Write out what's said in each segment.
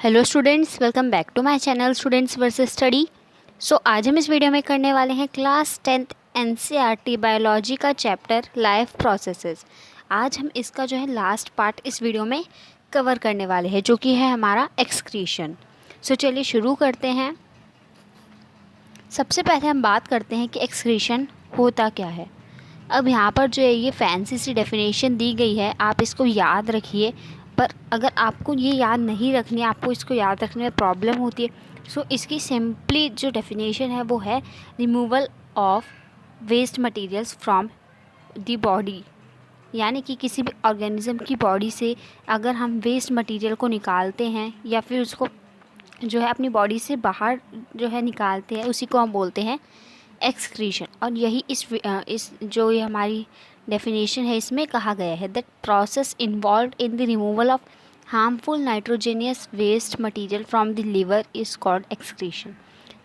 Hello students, welcome back to my channel students versus study. आज हम इस वीडियो में करने वाले हैं क्लास 10th एनसीईआरटी बायोलॉजी का चैप्टर लाइफ प्रोसेसेस। आज हम इसका जो है लास्ट पार्ट इस वीडियो में कवर करने वाले हैं, जो कि है हमारा एक्सक्रीशन। चलिए शुरू करते हैं। सबसे पहले हम बात करते हैं कि एक्सक्रीशन होता क्या है। अब यहाँ पर जो है ये फैंसी सी डेफिनेशन दी गई है, आप इसको याद रखिए। पर अगर आपको ये याद नहीं रखनी है, आपको इसको याद रखने में प्रॉब्लम होती है, सो इसकी सिंपली जो डेफिनेशन है वो है removal of waste materials from the body. यानी कि किसी भी ऑर्गेनिज्म की बॉडी से अगर हम वेस्ट मटेरियल को निकालते हैं या फिर उसको जो है अपनी बॉडी से बाहर जो है निकालते हैं, उसी को हम बोलते हैं एक्सक्रीशन। और यही इस जो ये हमारी डेफिनेशन है इसमें कहा गया है that process involve in the removal of harmful nitrogenous waste material from the liver is called excretion.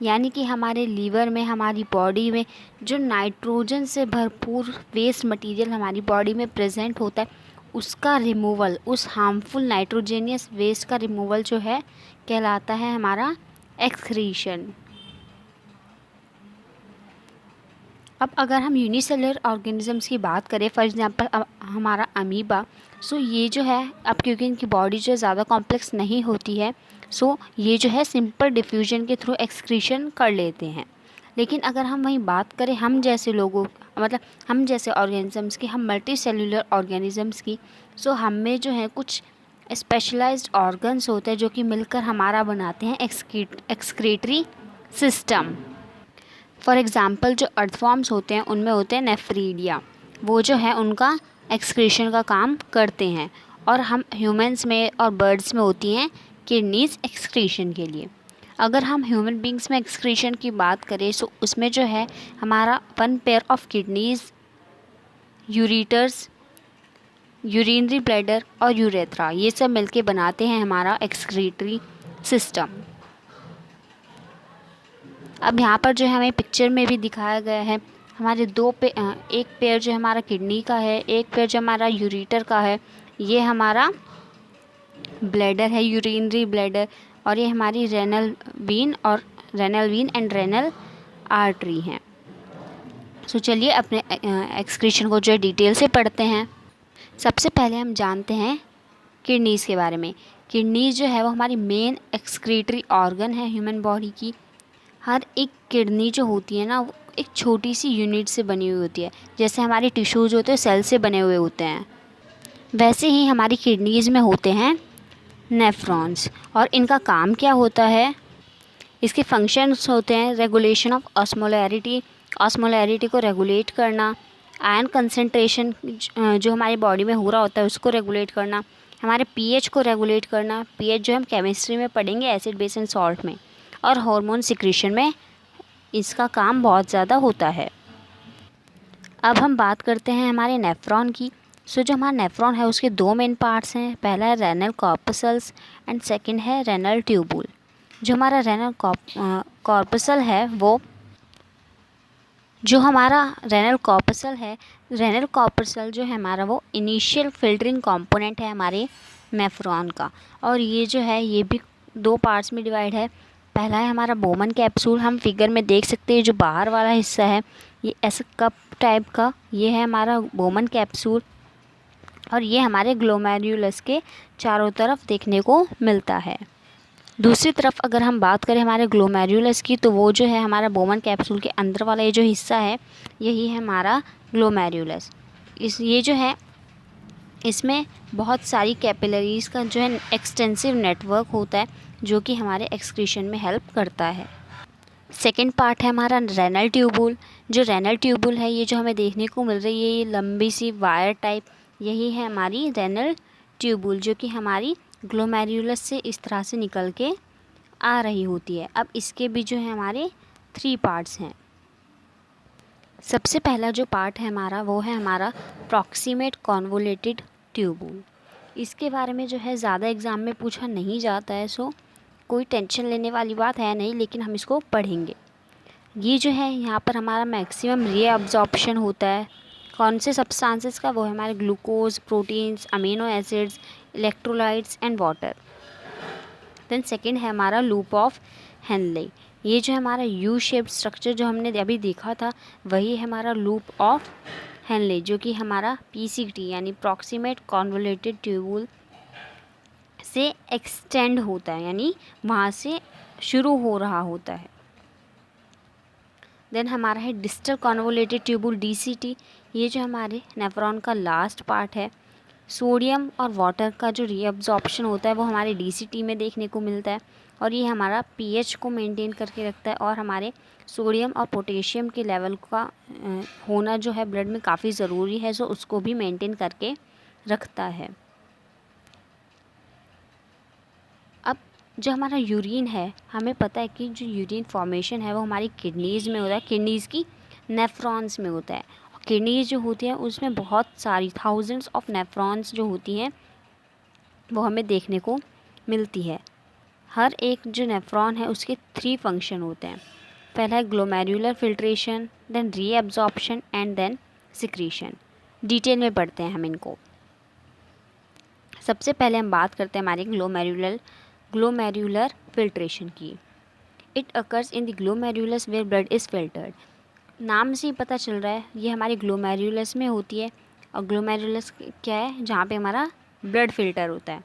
यानी कि हमारे लीवर में, हमारी बॉडी में जो नाइट्रोजन से भरपूर वेस्ट मटेरियल हमारी बॉडी में प्रेजेंट होता है, उसका रिमूवल, उस हार्मफुल नाइट्रोजेनियस वेस्ट का रिमूवल जो है कहलाता है हमारा एक्सक्रीशन। अब अगर हम यूनिसेलुलर ऑर्गेनिजम्स की बात करें, फॉर एग्जांपल हमारा अमीबा, सो ये जो है, अब क्योंकि इनकी बॉडी जो है ज़्यादा कॉम्प्लेक्स नहीं होती है, सो ये जो है सिंपल डिफ्यूजन के थ्रू एक्सक्रीशन कर लेते हैं। लेकिन अगर हम वहीं बात करें हम जैसे लोगों, मतलब हम जैसे ऑर्गेनिजम्स की, हम मल्टी सेलुलर ऑर्गेनिजम्स की, सो हम में जो है कुछ स्पेशलाइज्ड ऑर्गन्स होते हैं जो कि मिलकर हमारा बनाते हैं एक्सक्रीटरी सिस्टम। फॉर एग्ज़ाम्पल जो अर्थवॉर्म्स होते हैं उनमें होते हैं नेफ्रीडिया, वो जो है उनका एक्सक्रीशन का काम करते हैं। और हम ह्यूमंस में और बर्ड्स में होती हैं किडनीज़ एक्सक्रीशन के लिए। अगर हम ह्यूमन बींग्स में एक्सक्रीशन की बात करें तो उसमें जो है हमारा 1 pair of kidneys, ureters, urinary bladder और यूरेथ्रा, ये सब मिलके बनाते हैं हमारा एक्सक्रीटरी सिस्टम। अब यहाँ पर जो है हमें पिक्चर में भी दिखाया गया है, हमारे एक पेयर जो हमारा किडनी का है, एक पेयर जो हमारा यूरिटर का है, ये हमारा ब्लैडर है, यूरिनरी ब्लैडर, और ये हमारी renal vein and renal artery हैं। चलिए अपने एक्सक्रीशन को जो है डिटेल से पढ़ते हैं। सबसे पहले हम जानते हैं किडनीज़ के बारे में। किडनीज़ जो है वो हमारी मेन एक्सक्रीटरी ऑर्गन है ह्यूमन बॉडी की। हर एक किडनी जो होती है ना, वो एक छोटी सी यूनिट से बनी हुई होती है। जैसे हमारे टिश्यूज़ होते हैं सेल से बने हुए होते हैं, वैसे ही हमारी किडनीज़ में होते हैं नेफ्रॉन्स। और इनका काम क्या होता है, इसके फंक्शंस होते हैं रेगुलेशन ऑफ ऑस्मोलैरिटी को रेगुलेट करना, आयरन कंसंट्रेशन जो हमारी बॉडी में हो रहा होता है उसको रेगुलेट करना, हमारे पीएच को रेगुलेट करना, पीएच जो हम केमिस्ट्री में पढ़ेंगे एसिड बेस एंड सॉल्ट में, और हार्मोन सिक्रीशन में इसका काम बहुत ज़्यादा होता है। अब हम बात करते हैं हमारे नेफ्रॉन की। जो हमारा नेफ्रॉन है उसके 2 मेन पार्ट्स हैं। पहला है रेनल कॉर्पसल्स एंड सेकंड है रेनल ट्यूबुल। जो हमारा रेनल कॉर्पसल है, वो जो हमारा रेनल कॉर्पसल जो है हमारा, वो इनिशियल फिल्टरिंग कंपोनेंट है हमारे नेफ्रॉन का। और ये जो है ये भी 2 पार्ट्स में डिवाइड है। पहला है हमारा बोमन कैप्सूल, हम फिगर में देख सकते हैं जो बाहर वाला हिस्सा है ये ऐसा कप टाइप का, ये है हमारा बोमन कैप्सूल। और ये हमारे ग्लोमेरुलस के चारों तरफ देखने को मिलता है। दूसरी तरफ अगर हम बात करें हमारे ग्लोमेरुलस की, तो वो जो है हमारा बोमन कैप्सूल के अंदर वाला ये जो हिस्सा है, यही है हमारा ग्लोमेरुलस। ये जो है इसमें बहुत सारी कैपिलरीज़ का जो है एक्सटेंसिव नेटवर्क होता है, जो कि हमारे एक्सक्रीशन में हेल्प करता है। सेकेंड पार्ट है हमारा रेनल ट्यूबुल। जो रेनल ट्यूबुल है, ये जो हमें देखने को मिल रही है, ये लंबी सी वायर टाइप, यही है हमारी रेनल ट्यूबुल, जो कि हमारी ग्लोमेरुलस से इस तरह से निकल के आ रही होती है। अब इसके भी जो है हमारे 3 पार्ट्स हैं। सबसे पहला जो पार्ट है हमारा, वो है हमारा प्रॉक्सिमेट कॉन्वोलेटेड ट्यूबुल। इसके बारे में जो है ज़्यादा एग्ज़ाम में पूछा नहीं जाता है, सो कोई टेंशन लेने वाली बात है नहीं, लेकिन हम इसको पढ़ेंगे। ये जो है यहाँ पर हमारा मैक्सिमम रीअब्जॉर्प्शन होता है कौन से सब्सटेंसेस का, वो है हमारे glucose, proteins, amino acids, electrolytes and water. Then second है हमारा लूप ऑफ हेनले। ये जो हमारा यू शेप स्ट्रक्चर जो हमने अभी देखा था वही है हमारा लूप ऑफ हेनले, जो कि हमारा PCT यानी प्रॉक्सिमेट कॉन्वोल्यूटेड ट्यूबुल से एक्सटेंड होता है, यानी वहाँ से शुरू हो रहा होता है। देन हमारा है डिस्टल कॉन्वोल्यूटेड ट्यूबुल DCT। ये जो हमारे नेफ्रॉन का लास्ट पार्ट है। सोडियम और वाटर का जो रीअब्जॉर्प्शन होता है वो हमारे DCT में देखने को मिलता है, और ये हमारा pH को मेंटेन करके रखता है, और हमारे सोडियम और पोटेशियम के लेवल का होना जो है ब्लड में काफ़ी ज़रूरी है, सो उसको भी मेंटेन करके रखता है। अब जो हमारा यूरिन है, हमें पता है कि जो यूरिन फॉर्मेशन है वो हमारी किडनीज़ में होता है, किडनीज़ की नेफ्रॉन्स में होता है। किडनीज जो होती है उसमें बहुत सारी थाउजेंड्स ऑफ नेफ्रॉन्स जो होती हैं वो हमें देखने को मिलती है। हर एक जो नेफ्रॉन है उसके 3 फंक्शन होते हैं। पहला है glomerular filtration, then reabsorption and then secretion. Detail में पढ़ते हैं हम इनको। सबसे पहले हम बात करते हैं हमारे ग्लोमेरुलर फिल्ट्रेशन की। It occurs in the glomerulus where blood is filtered. नाम से ही पता चल रहा है ये हमारे ग्लोमेरुलस में होती है, और ग्लोमेरुलस क्या है, जहाँ पे हमारा ब्लड फिल्टर होता है।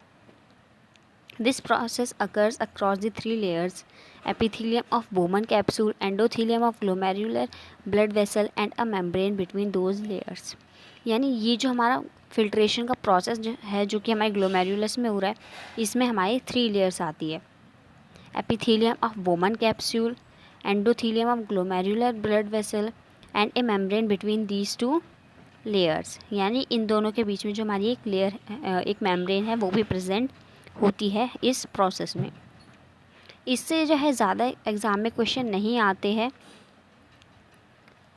This process occurs across the 3 layers, epithelium of Bowman capsule, endothelium of glomerular blood vessel and a membrane between those layers. यानी ये जो हमारा फिल्ट्रेशन का प्रोसेस जो कि हमारे ग्लोमेरुलस में हो रहा है, इसमें हमारी 3 लेयर्स आती है। Epithelium of Bowman capsule, endothelium of glomerular blood vessel and A membrane between these 2 layers. यानी इन दोनों के बीच में जो हमारी एक मेम्ब्रेन है वो भी प्रेजेंट होती है इस प्रोसेस में। इससे जो है ज़्यादा एग्ज़ाम में क्वेश्चन नहीं आते हैं।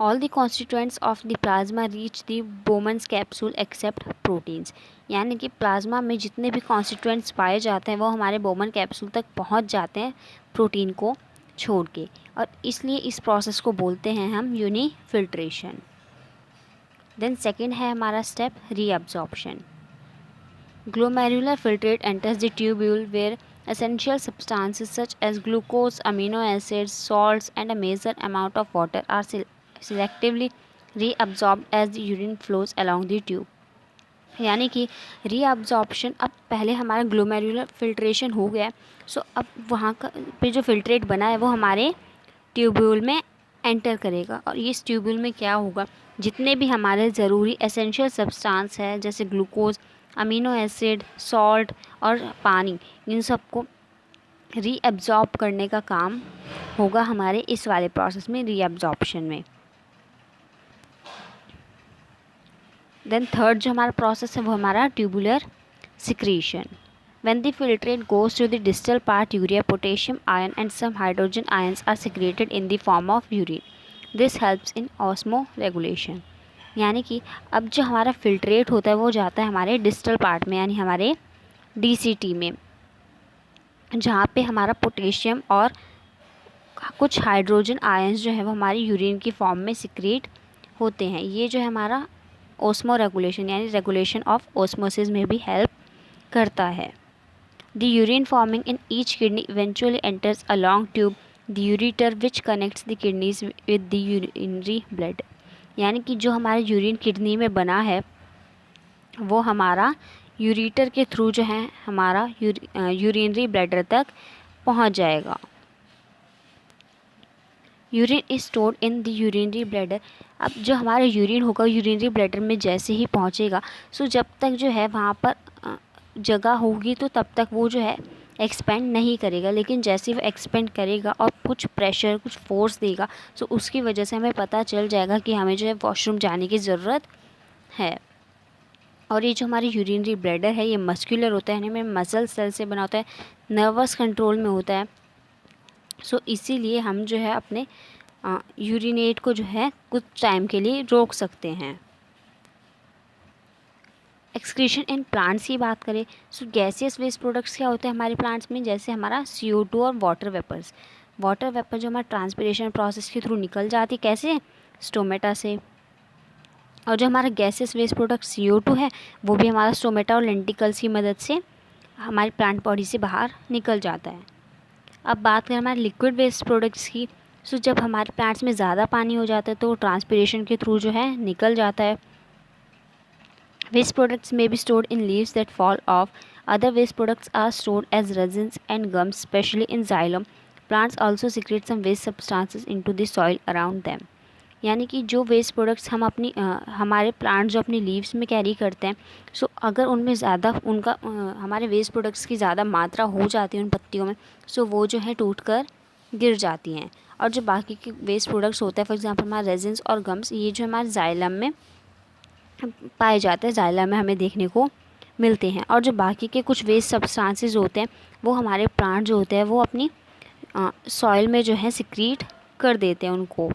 All the constituents of the plasma reach the Bowman's capsule except proteins. यानी कि प्लाज्मा में जितने भी कॉन्स्टिट्यूएंट्स पाए जाते हैं वो हमारे बोमन कैप्सूल तक पहुंच जाते हैं प्रोटीन को छोड़ के, और इसलिए इस प्रोसेस को बोलते हैं हम यूनिफिल्ट्रेशन। देन सेकेंड है हमारा step reabsorption. Glomerular filtrate enters the tubule where essential substances such as glucose, amino acids, salts and a major amount of water are selectively reabsorbed as the urine flows along the tube। यानी कि reabsorption, अब पहले हमारा glomerular filtration हो गया, सो अब वहाँ का पे जो फिल्ट्रेट बना है वो हमारे ट्यूब्यूल में एंटर करेगा, और इस ट्यूब्यूल में क्या होगा, जितने भी हमारे ज़रूरी एसेंशियल सब्सटेंस है जैसे ग्लूकोज, अमीनो एसिड, सॉल्ट और पानी, इन सबको रीअब्जॉर्ब करने का काम होगा हमारे इस वाले प्रोसेस में, रीअब्जॉर्प्शन में। देन थर्ड जो हमारा प्रोसेस है वो हमारा tubular secretion. When the filtrate goes to the distal part, urea, potassium ion and some hydrogen ions are secreted in the form of urine. This helps in osmoregulation। यानी कि अब जो हमारा फिल्ट्रेट होता है वो जाता है हमारे डिस्टल पार्ट में, यानी हमारे DCT में, जहाँ पे हमारा पोटेशियम और कुछ हाइड्रोजन आयंस जो है वो हमारी यूरिन की फॉर्म में सिक्रेट होते हैं। ये जो है हमारा ओस्मो रेगुलेशन यानी रेगुलेशन ऑफ ओस्मोसिस में भी हेल्प करता है। The urine forming in each kidney eventually enters a long tube, the ureter, which connects the kidneys with the urinary blood। यानी कि जो हमारा यूरिन किडनी में बना है वो हमारा यूरेटर के थ्रू जो है हमारा यूरिनरी ब्लैडर तक पहुंच जाएगा। Urine is stored in the urinary bladder. अब जो हमारा यूरिन होगा यूरिनरी ब्लैडर में जैसे ही पहुंचेगा, सो जब तक जो है वहाँ पर जगह होगी तो तब तक वो जो है एक्सपेंड नहीं करेगा, लेकिन जैसे वो एक्सपेंड करेगा और कुछ प्रेशर, कुछ फोर्स देगा, सो उसकी वजह से हमें पता चल जाएगा कि हमें जो है वॉशरूम जाने की ज़रूरत है। और ये जो हमारी यूरिनरी ब्लैडर है ये मस्कुलर होता है, यानी मसल सेल से बना होता है, नर्वस कंट्रोल में होता है। सो इसीलिए हम जो है अपने यूरिनेट को जो है कुछ टाइम के लिए रोक सकते हैं। एक्सक्रीशन इन प्लांट्स की बात करें, सो गैसियस वेस्ट प्रोडक्ट्स क्या होते हैं हमारे प्लांट्स में, जैसे हमारा CO2 और वाटर वेपर्स। वाटर वेपर जो हमारा ट्रांसपिरेशन प्रोसेस के थ्रू निकल जाती, कैसे, स्टोमेटा से। और जो हमारा गैसियस वेस्ट प्रोडक्ट CO2 है वो भी हमारा स्टोमेटा और लेंटिकल्स की मदद से हमारी प्लांट बॉडी से बाहर निकल जाता है। अब बात करें हमारे लिक्विड वेस्ट प्रोडक्ट्स की, सो जब हमारे प्लांट्स में ज़्यादा पानी हो जाता है तो वो ट्रांसपिरेशन के थ्रू जो है निकल जाता है। Waste products may be stored in leaves that fall off. Other waste products are stored as resins and gums, especially in xylem. Plants also secrete some waste substances into the soil around them. यानी कि जो waste products हम अपनी हमारे plant जो अपनी leaves में carry करते हैं, सो अगर उनमें ज़्यादा उनका हमारे वेस्ट प्रोडक्ट्स की ज़्यादा मात्रा हो जाती है उन पत्तियों में, सो वो जो है टूट कर गिर जाती हैं। और जो बाकी के वेस्ट प्रोडक्ट्स होते हैं, फॉर एग्जांपल हमारे रेजिन्स और गम्स, ये जो हमारे जाइलम में पाए जाते हैं, जाइलम में हमें देखने को मिलते हैं। और जो बाकी के कुछ वेस्ट सब्सटेंसेस होते हैं वो हमारे प्लांट जो होते हैं वो अपनी सॉइल में जो है सिक्रीट कर देते हैं उनको।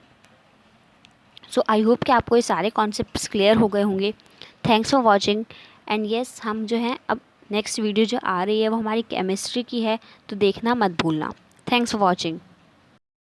सो आई होप कि आपको ये सारे कॉन्सेप्ट्स क्लियर हो गए होंगे। Thanks for watching. And yes, हम जो है अब नेक्स्ट वीडियो जो आ रही है वो हमारी केमिस्ट्री की है, तो देखना मत भूलना। Thanks for watching.